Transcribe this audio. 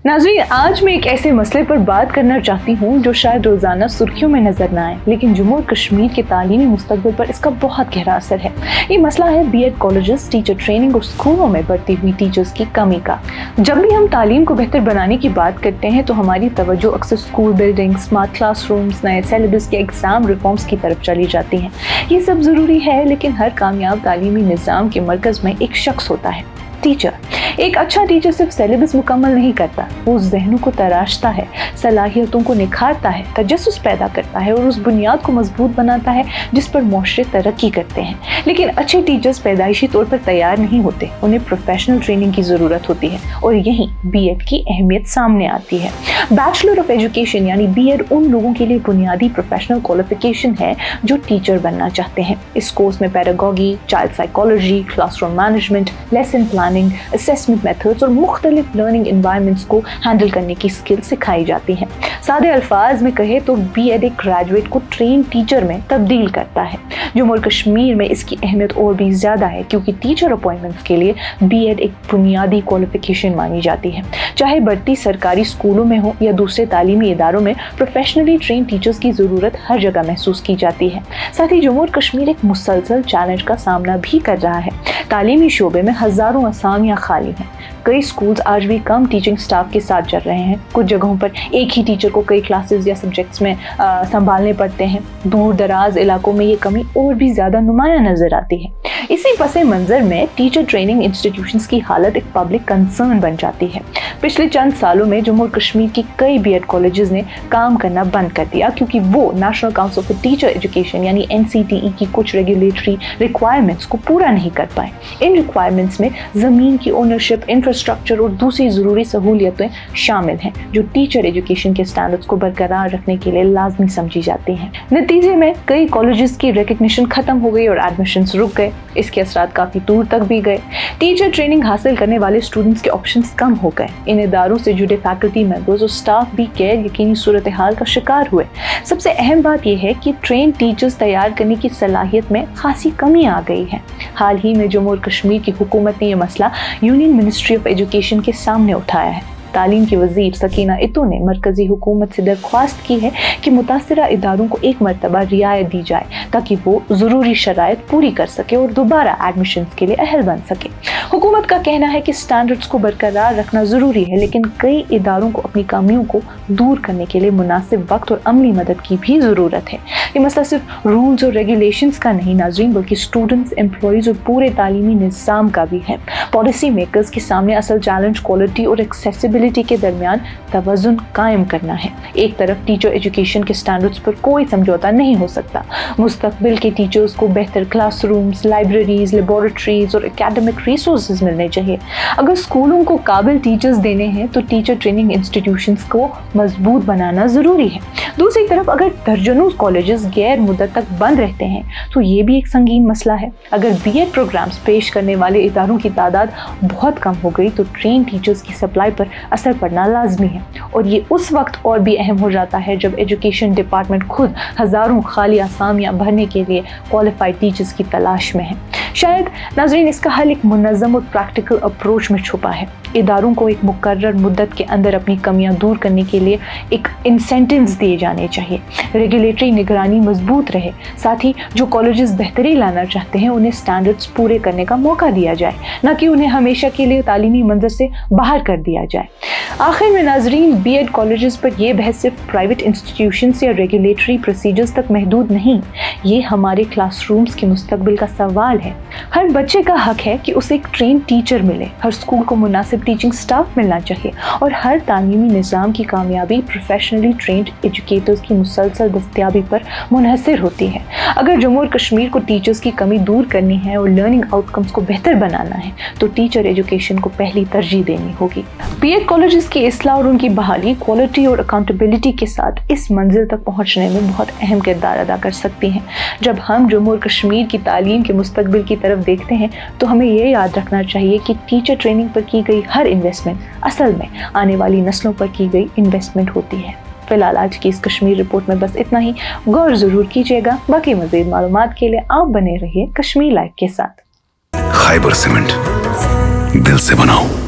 नाज़रीन, आज मैं एक ऐसे मसले पर बात करना चाहती हूँ जो शायद रोज़ाना सुर्खियों में नजर ना आए, लेकिन जम्मू और कश्मीर के तालीमी मुस्तक़बिल पर इसका बहुत गहरा असर है। ये मसला है बीएड कॉलेजेस, टीचर ट्रेनिंग और स्कूलों में बढ़ती हुई टीचर्स की कमी का। जब भी हम तालीम को बेहतर बनाने की बात करते हैं तो हमारी तवज्जो अक्सर स्कूल बिल्डिंग, स्मार्ट क्लासरूम्स, नए सिलेबस के एग्जाम रिफॉर्म्स की तरफ चली जाती हैं। ये सब ज़रूरी है, लेकिन हर कामयाब तालीमी निज़ाम के मरकज़ में एक शख्स होता है, टीचर। एक अच्छा टीचर सिर्फ सिलेबस मुकम्मल नहीं करता, वो उस ज़हनों को तराशता है, सलाहियतों को निखारता है, तजस्सुस पैदा करता है और उस बुनियाद को मजबूत बनाता है जिस पर मुआशरे तरक्की करते हैं। लेकिन अच्छे टीचर्स पैदाइशी तौर पर तैयार नहीं होते, उन्हें प्रोफेशनल ट्रेनिंग की ज़रूरत होती है और यहीं बीएड की अहमियत सामने आती है। बैचलर ऑफ एजुकेशन यानी बीएड उन लोगों के लिए बुनियादी प्रोफेशनल क्वालिफिकेशन है जो टीचर बनना चाहते हैं। इस कोर्स में pedagogy, child psychology, classroom management, lesson planning, assessment methods और मुख्तलिफ लर्निंग एनवायरनमेंट्स को हैंडल करने की स्किल सिखाई जाती हैं। सादे अल्फाज में कहे तो बीएड एक ग्रेजुएट को ट्रेन टीचर में तब्दील करता है। जम्मू और कश्मीर में इसकी अहमियत और भी ज़्यादा है क्योंकि टीचर अपॉइंटमेंट्स के लिए बीएड एक बुनियादी क्वालिफिकेशन मानी जाती है। चाहे बढ़ती सरकारी स्कूलों में हो या दूसरे तालीमी इदारों में, प्रोफेशनली ट्रेन टीचर्स की ज़रूरत हर जगह महसूस की जाती है। साथ ही जम्मू और कश्मीर एक मुसलसल चैलेंज का सामना भी कर रहा है। तालीमी शोबे में हज़ारों असामियाँ खाली हैं। कई स्कूल्स आज भी कम टीचिंग स्टाफ के साथ चल रहे हैं। कुछ जगहों पर एक ही टीचर को कई क्लासेस या सब्जेक्ट्स में संभालने पड़ते हैं। दूर दराज इलाकों में ये कमी और भी ज़्यादा नुमाया नज़र आती है। इसी पसे मंज़र में टीचर ट्रेनिंग इंस्टीट्यूशंस की हालत एक पब्लिक कंसर्न बन जाती है। पिछले चंद सालों में जम्मू और कश्मीर की कई बीएड कॉलेजेस ने काम करना बंद कर दिया क्योंकि वो national council for teacher education यानी एनसीटीई की कुछ रेगुलेटरी रिक्वायरमेंट्स को पूरा नहीं कर पाए। इन रिक्वायरमेंट्स में ज़मीन की ओनरशिप, इंफ्रास्ट्रक्चर और दूसरी ज़रूरी सहूलियतें शामिल हैं जो टीचर एजुकेशन के स्टैंडर्ड्स को बरकरार रखने के लिए लाजमी समझी जाती हैं। नतीजे में कई कॉलेजेस की रिकग्निशन खत्म हो गई और एडमिशन्स रुक गए। इसके असरात काफ़ी दूर तक भी गए। टीचर ट्रेनिंग हासिल करने वाले स्टूडेंट्स के ऑप्शंस कम हो गए। इन इदारों से जुड़े फैकल्टी मेंबर्स और स्टाफ भी गैर यकीनी सूरत हाल का शिकार हुए। सबसे अहम बात यह है कि ट्रेन टीचर्स तैयार करने की सलाहियत में खासी कमी आ गई है। हाल ही में जम्मू और कश्मीर की हुकूमत ने यह मसला यूनियन मिनिस्ट्री ऑफ एजुकेशन के सामने उठाया है। तालीम की वज़ीर सकीना इत्तू ने मरकज़ी हुकूमत से दरख्वास्त की है कि मुतासिरा इदारों को एक मरतबा रियायत दी जाए ताकि वो ज़रूरी शराइत पूरी कर सके और दोबारा एडमिशन्स के लिए अहल बन सके। हुकूमत का कहना है कि स्टैंडर्ड्स को बरकरार रखना ज़रूरी है, लेकिन कई इदारों को अपनी कमियों को दूर करने के लिए मुनासिब वक्त और अमली मदद की भी ज़रूरत है। ये मसला सिर्फ रूल्स और रेगुलेशंस का नहीं नाज़रीन, बल्कि स्टूडेंट्स, एम्प्लॉयज़ और पूरे तालीमी निज़ाम का भी है। पॉलिसी मेकर्स के सामने असल चैलेंज क्वालिटी और एक्सेसिबिलिटी के दरमियान तवज़ुन कायम करना है। एक तरफ टीचर एजुकेशन के स्टैंडर्ड्स पर कोई समझौता नहीं हो सकता। मुस्तकबिल के टीचर्स को बेहतर क्लासरूम्स, लाइब्रेरीज, लेबोरेटरीज और एकेडमिक रिसोर्सेज मिलने चाहिए। अगर स्कूलों को काबिल टीचर्स देने हैं तो टीचर ट्रेनिंग इंस्टीट्यूशंस को मजबूत बनाना ज़रूरी है। दूसरी तरफ अगर दर्जनों कॉलेजेस गैर मुद्दत तक बंद रहते हैं तो ये भी एक संगीन मसला है। अगर बीएड प्रोग्राम्स पेश करने वाले इदारों की तादाद बहुत कम हो गई तो ट्रेन टीचर्स की सप्लाई पर असर पड़ना लाजमी है, और ये उस वक्त और भी अहम हो जाता है जब एजुकेशन डिपार्टमेंट खुद हज़ारों खाली असामियाँ भरने के लिए क्वालिफाइड टीचर्स की तलाश में है। शायद नाज़रीन इसका हल एक मुनज़्ज़म और प्रैक्टिकल अप्रोच में छुपा है। इदारों को एक मुकर्रर मुद्दत के अंदर अपनी कमियां दूर करने के लिए एक इंसेंटिव्स दिए जाने चाहिए। रेगुलेटरी निगरानी मजबूत रहे। साथ ही जो कॉलेजेस बेहतरी लाना चाहते हैं उन्हें स्टैंडर्ड्स पूरे करने का मौका दिया जाए, न कि उन्हें हमेशा के लिए तालीमी मंजर से बाहर कर दिया जाए। आखिर में नाज़रीन, बीएड कॉलेजेस पर यह बहस सिर्फ प्राइवेट इंस्टीट्यूशंस या रेगुलेटरी प्रोसीजर्स तक महदूद नहीं, ये हमारे क्लासरूम्स के मुस्तकबिल का सवाल है। हर बच्चे का हक है कि उसे एक ट्रेन टीचर मिले, हर स्कूल को मुनासिब टीचिंग स्टाफ मिलना चाहिए और हर तालीमी निज़ाम की कामयाबी प्रोफेशनली ट्रेंड एजुकेटर्स की मुसलसल दस्तयाबी पर मुनहसर होती है। अगर जम्मू और कश्मीर को टीचर्स की कमी दूर करनी है और लर्निंग आउटकम्स को बेहतर बनाना है तो टीचर एजुकेशन को पहली तरजीह देनी होगी। बीएड कॉलेजेस की इस्लाह और उनकी बहाली क्वालिटी और अकाउंटेबिलिटी के साथ इस मंजिल तक पहुँचने में बहुत अहम किरदार अदा कर सकती हैं। जब हम जम्मू और कश्मीर की तालीम के मुस्तकबिल की तरफ देखते हैं तो हमें ये याद रखना चाहिए कि टीचर ट्रेनिंग पर की गई हर इन्वेस्टमेंट असल में आने वाली नस्लों पर की गई इन्वेस्टमेंट होती है। फिलहाल आज की इस कश्मीर रिपोर्ट में बस इतना ही। गौर जरूर कीजिएगा। बाकी मज़ीद मालूमात के लिए आप बने रहिए कश्मीर लाइव के साथ। खैबर सीमेंट, दिल से बनाओ।